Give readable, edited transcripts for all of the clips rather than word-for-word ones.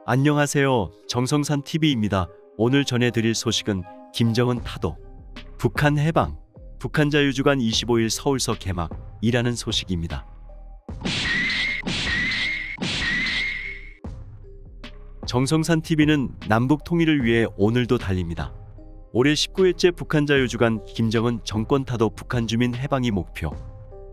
안녕하세요. 정성산TV입니다. 오늘 전해드릴 소식은 김정은 타도, 북한 해방, 북한 자유주간 25일 서울서 개막이라는 소식입니다. 정성산TV는 남북 통일을 위해 오늘도 달립니다. 올해 19회째 북한 자유주간 김정은 정권 타도 북한 주민 해방이 목표.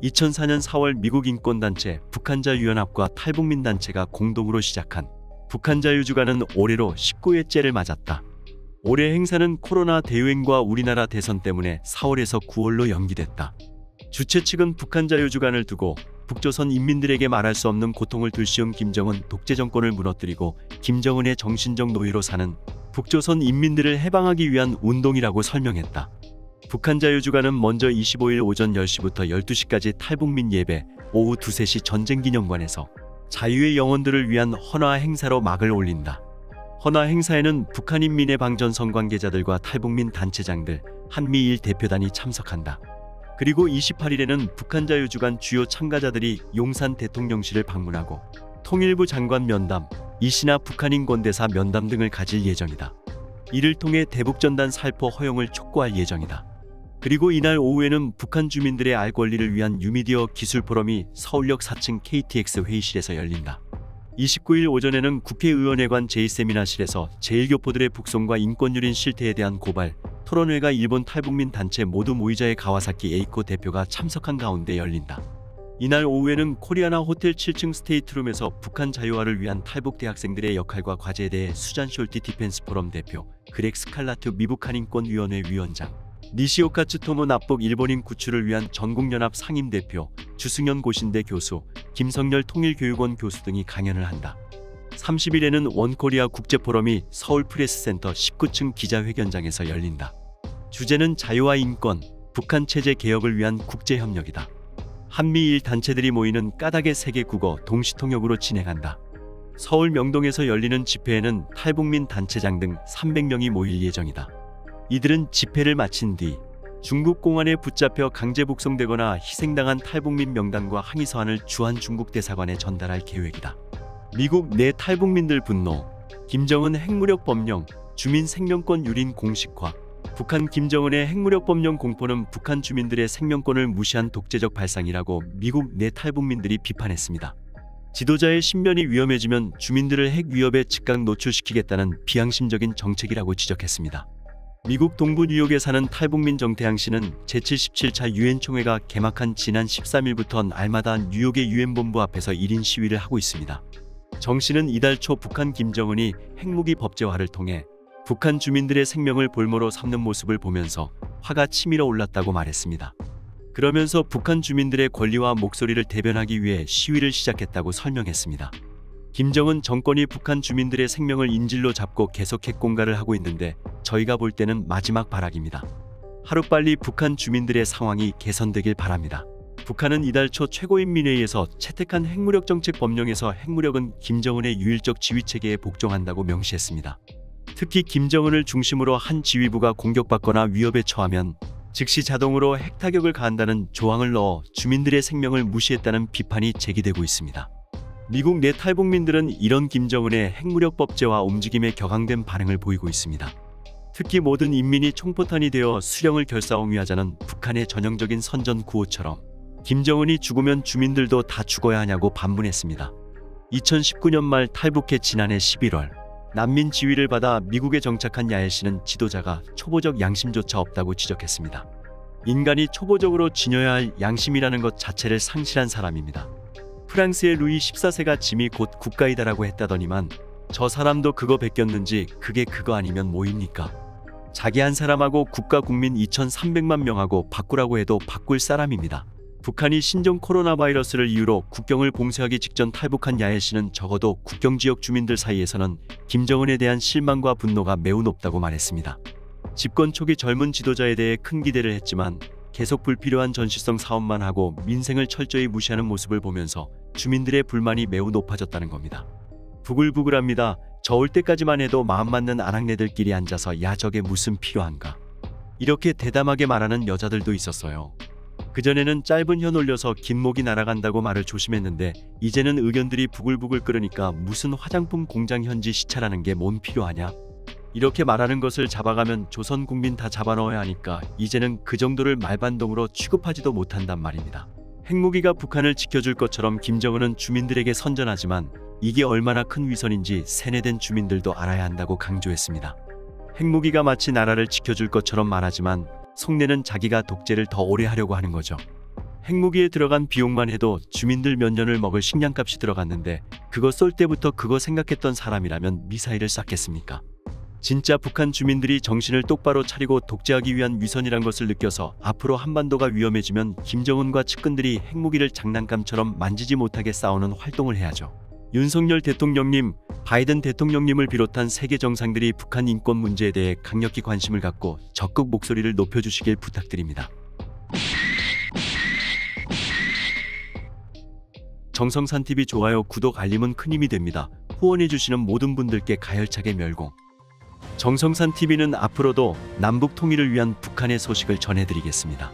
2004년 4월 미국 인권단체 북한자유연합과 탈북민단체가 공동으로 시작한 북한 자유주간은 올해로 19회째를 맞았다. 올해 행사는 코로나 대유행과 우리나라 대선 때문에 4월에서 9월로 연기됐다. 주최 측은 북한 자유주간을 두고 북조선 인민들에게 말할 수 없는 고통을 들씌운 김정은 독재 정권을 무너뜨리고 김정은의 정신적 노예로 사는 북조선 인민들을 해방하기 위한 운동이라고 설명했다. 북한 자유주간은 먼저 25일 오전 10시부터 12시까지 탈북민 예배, 오후 2, 3시 전쟁기념관에서 자유의 영혼들을 위한 헌화 행사로 막을 올린다. 헌화 행사에는 북한인민의 방전선 관계자들과 탈북민 단체장들, 한미일 대표단이 참석한다. 그리고 28일에는 북한 자유주간 주요 참가자들이 용산 대통령실을 방문하고 통일부 장관 면담, 이신하 북한인권대사 면담 등을 가질 예정이다. 이를 통해 대북전단 살포 허용을 촉구할 예정이다. 그리고 이날 오후에는 북한 주민들의 알 권리를 위한 뉴미디어 기술 포럼이 서울역 4층 KTX 회의실에서 열린다. 29일 오전에는 국회의원회관 제2세미나실에서 제1교포들의 북송과 인권유린 실태에 대한 고발, 토론회가 일본 탈북민 단체 모두 모이자의 가와사키 에이코 대표가 참석한 가운데 열린다. 이날 오후에는 코리아나 호텔 7층 스테이트룸에서 북한 자유화를 위한 탈북 대학생들의 역할과 과제에 대해 수잔 숄티 디펜스 포럼 대표, 그렉 스칼라트 미북 한인권위원회 위원장, 니시오카 츠토무 납북 일본인 구출을 위한 전국연합 상임대표, 주승현 고신대 교수, 김성열 통일교육원 교수 등이 강연을 한다. 30일에는 원코리아 국제포럼이 서울 프레스센터 19층 기자회견장에서 열린다. 주제는 자유와 인권, 북한 체제 개혁을 위한 국제협력이다. 한미일 단체들이 모이는 까닭의 세계 국어 동시통역으로 진행한다. 서울 명동에서 열리는 집회에는 탈북민 단체장 등 300명이 모일 예정이다. 이들은 집회를 마친 뒤 중국 공안에 붙잡혀 강제 북송되거나 희생당한 탈북민 명단과 항의 서한을 주한 중국 대사관에 전달할 계획이다. 미국 내 탈북민들 분노, 김정은 핵무력 법령, 주민 생명권 유린 공식화. 북한 김정은의 핵무력 법령 공포는 북한 주민들의 생명권을 무시한 독재적 발상이라고 미국 내 탈북민들이 비판했습니다. 지도자의 신변이 위험해지면 주민들을 핵 위협에 즉각 노출시키겠다는 비양심적인 정책이라고 지적했습니다. 미국 동부 뉴욕에 사는 탈북민 정태양 씨는 제77차 유엔 총회가 개막한 지난 13일부터 날마다 뉴욕의 유엔 본부 앞에서 1인 시위를 하고 있습니다. 정 씨는 이달 초 북한 김정은이 핵무기 법제화를 통해 북한 주민들의 생명을 볼모로 삼는 모습을 보면서 화가 치밀어 올랐다고 말했습니다. 그러면서 북한 주민들의 권리와 목소리를 대변하기 위해 시위를 시작했다고 설명했습니다. 김정은 정권이 북한 주민들의 생명을 인질로 잡고 계속 핵공갈을 하고 있는데 저희가 볼 때는 마지막 발악입니다. 하루빨리 북한 주민들의 상황이 개선되길 바랍니다. 북한은 이달 초 최고인민회의에서 채택한 핵무력 정책 법령에서 핵무력은 김정은의 유일적 지휘체계에 복종한다고 명시했습니다. 특히 김정은을 중심으로 한 지휘부가 공격받거나 위협에 처하면 즉시 자동으로 핵타격을 가한다는 조항을 넣어 주민들의 생명을 무시했다는 비판이 제기되고 있습니다. 미국 내 탈북민들은 이런 김정은의 핵무력 법제화 움직임에 격앙된 반응을 보이고 있습니다. 특히 모든 인민이 총포탄이 되어 수령을 결사옹위하자는 북한의 전형적인 선전 구호처럼 김정은이 죽으면 주민들도 다 죽어야 하냐고 반문했습니다. 2019년 말 탈북해 지난해 11월 난민 지위를 받아 미국에 정착한 야엘 씨는 지도자가 초보적 양심조차 없다고 지적했습니다. 인간이 초보적으로 지녀야 할 양심이라는 것 자체를 상실한 사람입니다. 프랑스의 루이 14세가 짐이 곧 국가이다라고 했다더니만 저 사람도 그거 베꼈는지 그게 그거 아니면 뭐입니까? 자기 한 사람하고 국가 국민 2,300만 명하고 바꾸라고 해도 바꿀 사람입니다. 북한이 신종 코로나 바이러스를 이유로 국경을 봉쇄하기 직전 탈북한 야엘 씨는 적어도 국경지역 주민들 사이에서는 김정은에 대한 실망과 분노가 매우 높다고 말했습니다. 집권 초기 젊은 지도자에 대해 큰 기대를 했지만 계속 불필요한 전시성 사업만 하고 민생을 철저히 무시하는 모습을 보면서 주민들의 불만이 매우 높아졌다는 겁니다. 부글부글합니다. 저 올 때까지만 해도 마음 맞는 아낙네들끼리 앉아서 야 저게 무슨 필요한가. 이렇게 대담하게 말하는 여자들도 있었어요. 그전에는 짧은 혀 놀려서 긴 목이 날아간다고 말을 조심했는데 이제는 의견들이 부글부글 끓으니까 무슨 화장품 공장 현지 시찰하는 게 뭔 필요하냐? 이렇게 말하는 것을 잡아가면 조선 국민 다 잡아넣어야 하니까 이제는 그 정도를 말반동으로 취급하지도 못한단 말입니다. 핵무기가 북한을 지켜줄 것처럼 김정은은 주민들에게 선전하지만 이게 얼마나 큰 위선인지 세뇌된 주민들도 알아야 한다고 강조했습니다. 핵무기가 마치 나라를 지켜줄 것처럼 말하지만 속내는 자기가 독재를 더 오래 하려고 하는 거죠. 핵무기에 들어간 비용만 해도 주민들 몇 년을 먹을 식량값이 들어갔는데 그거 쏠 때부터 그거 생각했던 사람이라면 미사일을 쐈겠습니까? 진짜 북한 주민들이 정신을 똑바로 차리고 독재하기 위한 위선이란 것을 느껴서 앞으로 한반도가 위험해지면 김정은과 측근들이 핵무기를 장난감처럼 만지지 못하게 싸우는 활동을 해야죠. 윤석열 대통령님, 바이든 대통령님을 비롯한 세계 정상들이 북한 인권 문제에 대해 강력히 관심을 갖고 적극 목소리를 높여주시길 부탁드립니다. 정성산TV 좋아요, 구독, 알림은 큰 힘이 됩니다. 후원해주시는 모든 분들께 가열차게 멸공. 정성산TV는 앞으로도 남북 통일을 위한 북한의 소식을 전해드리겠습니다.